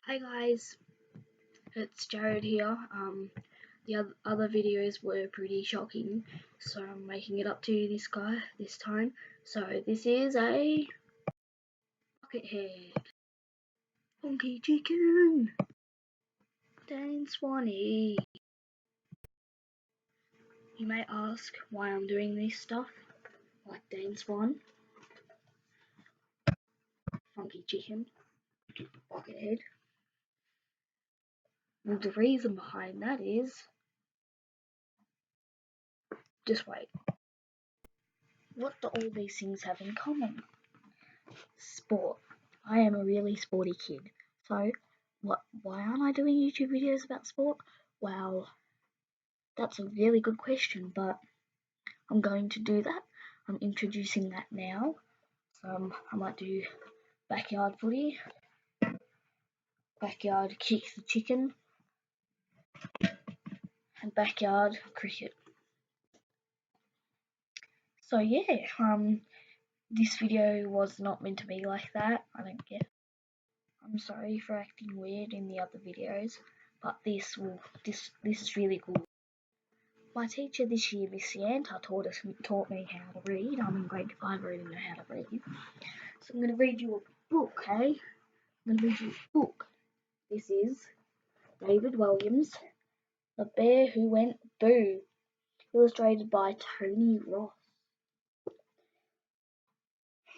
Hi guys, it's Jared here. The other videos were pretty shocking, so I'm making it up to this guy this time. So this is a bucket head, funky chicken, Dane Swanee. You may ask why I'm doing this stuff, like Dane Swan, funky chicken, bucket head. Well, the reason behind that is, just wait. What do all these things have in common? Sport. I am a really sporty kid. So, why aren't I doing YouTube videos about sport? Well, that's a really good question, but I'm going to do that. I'm introducing that now. So, I might do backyard footy, backyard kick the chicken, and backyard cricket. So yeah, this video was not meant to be like that. I don't get. I'm sorry for acting weird in the other videos, but this is really cool. My teacher this year, Miss Yanta, taught me how to read. I'm in grade 5, I already know how to read. So I'm going to read you a book, okay? I'm going to read you a book. This is David Williams, The Bear Who Went Boo, illustrated by Tony Ross.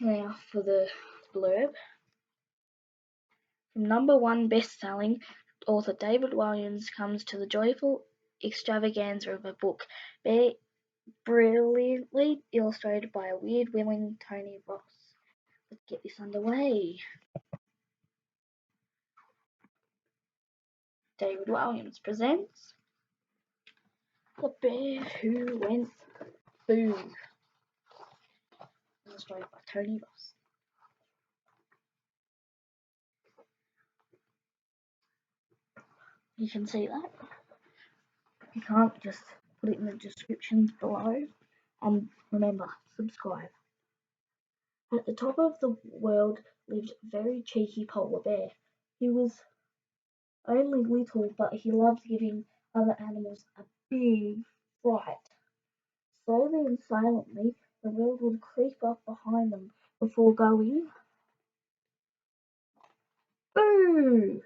Now for the blurb. From #1 best-selling author David Williams comes to the joyful extravaganza of a book, brilliantly illustrated by a weird-willing Tony Ross. Let's get this underway. David Williams presents The Bear Who Went Boo, illustrated by Tony Ross. You can see that. If you can't, just put it in the description below. And remember, subscribe. At the top of the world lived a very cheeky polar bear. He was only little, but he loved giving other animals a big fright. Slowly and silently, the world would creep up behind them before going boo!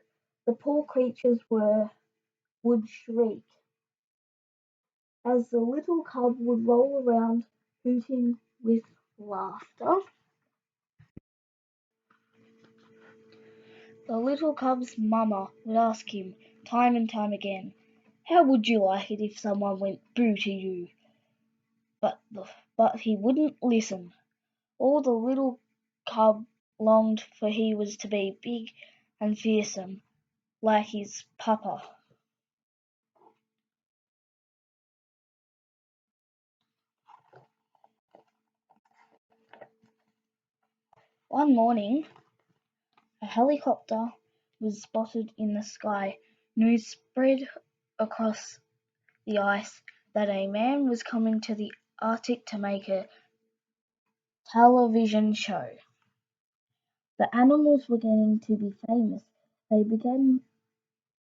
The poor creatures would shriek, as the little cub would roll around hooting with laughter. The little cub's mama would ask him time and time again, "How would you like it if someone went boo to you?" But he wouldn't listen. All the little cub longed for he was to be big and fearsome, like his papa. One morning, a helicopter was spotted in the sky. News spread across the ice that a man was coming to the Arctic to make a television show. The animals were getting to be famous. They began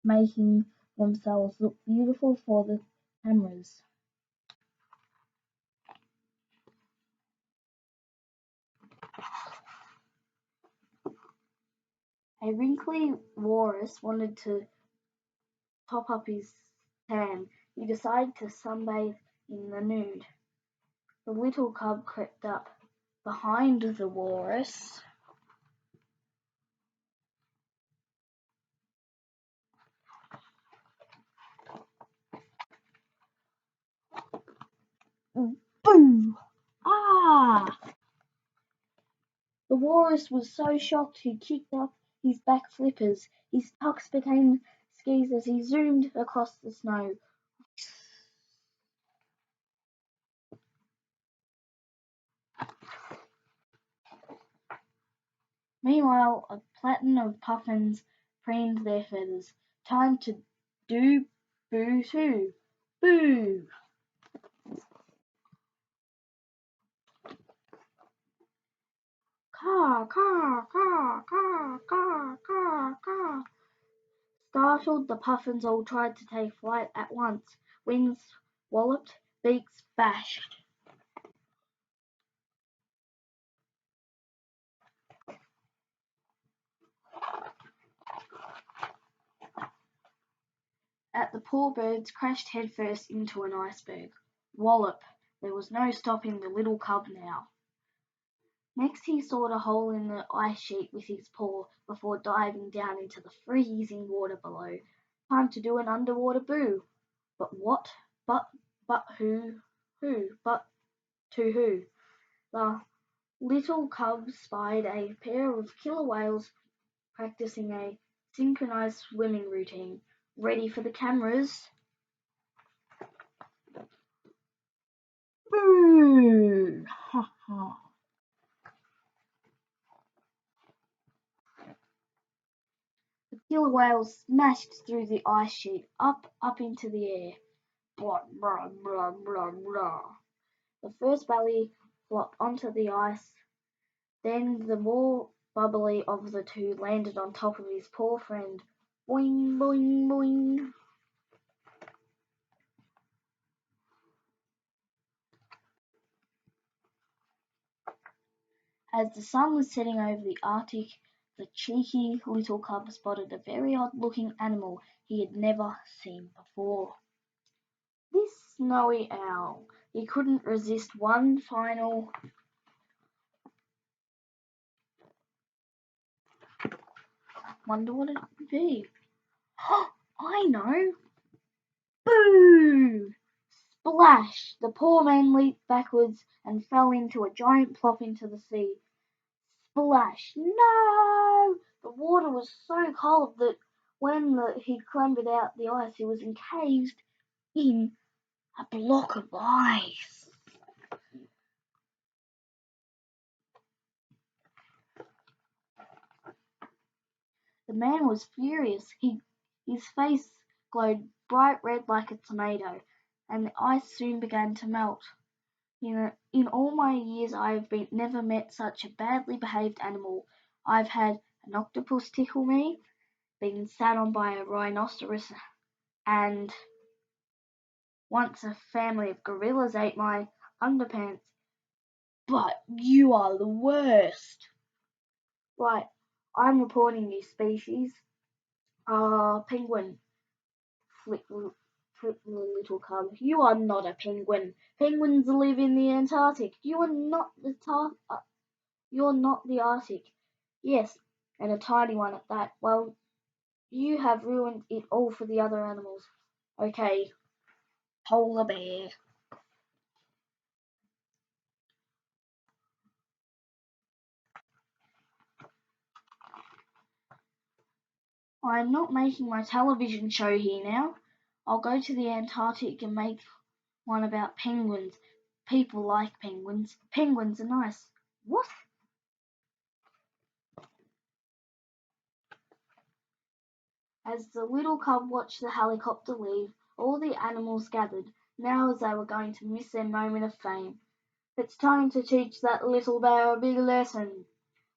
making themselves look beautiful for the cameras. A wrinkly walrus wanted to top up his tan. He decided to sunbathe in the nude. The little cub crept up behind the walrus. Boo! Ah! The walrus was so shocked he kicked up his back flippers. His tucks became skis as he zoomed across the snow. Meanwhile, a platon of puffins preened their feathers. Time to do boo too. Boo! Caw, caw, caw, caw, caw, caw, caw. Startled, the puffins all tried to take flight at once. Wings walloped, beaks bashed. At the poor birds crashed headfirst into an iceberg. Wallop! There was no stopping the little cub now. Next he sawed a hole in the ice sheet with his paw before diving down into the freezing water below. Time to do an underwater boo. But what? But who? But to who? The little cub spied a pair of killer whales practicing a synchronized swimming routine. Ready for the cameras? Boo! Ha ha. The killer whale smashed through the ice sheet, up into the air. Blah, blah, blah, blah, blah. The first belly flopped onto the ice, then the more bubbly of the two landed on top of his poor friend. Boing, boing, boing. As the sun was setting over the Arctic, the cheeky little cub spotted a very odd-looking animal he had never seen before. This snowy owl. He couldn't resist one final wonder what it'd be. I know! Boo! Splash! The poor man leaped backwards and fell into a giant plop into the sea. Splash! No! The water was so cold that when he clambered out the ice, he was encased in a block of ice. The man was furious. His face glowed bright red like a tomato, and the ice soon began to melt. In all my years I have never met such a badly behaved animal. I've had an octopus tickle me, been sat on by a rhinoceros, and once a family of gorillas ate my underpants. But you are the worst. Right, I'm reporting this species. Penguin. Flick the little cub. You are not a penguin. Penguins live in the Antarctic. You're not the Arctic. Yes, and a tiny one at that. Well, you have ruined it all for the other animals. Okay, polar bear. I'm not making my television show here now. I'll go to the Antarctic and make one about penguins. People like penguins. Penguins are nice. What? As the little cub watched the helicopter leave, all the animals gathered, now as they were going to miss their moment of fame. It's time to teach that little bear a big lesson.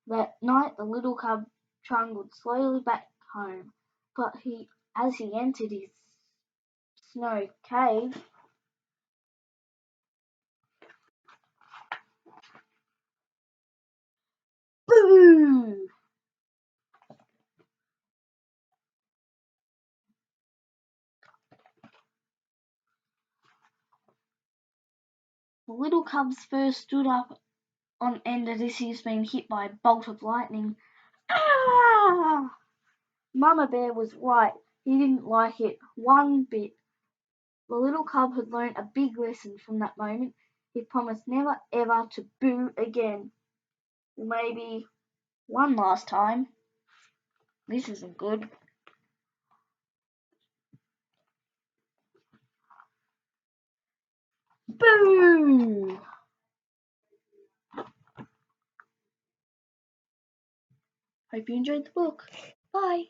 That night the little cub trundled slowly back home, but as he entered his snow cave, boo! The little cub's first stood up on end as if he's been hit by a bolt of lightning. Ah! Mama Bear was right. He didn't like it one bit. The little cub had learnt a big lesson from that moment. He promised never ever to boo again. Maybe one last time. This isn't good. Boo! Hope you enjoyed the book. Bye.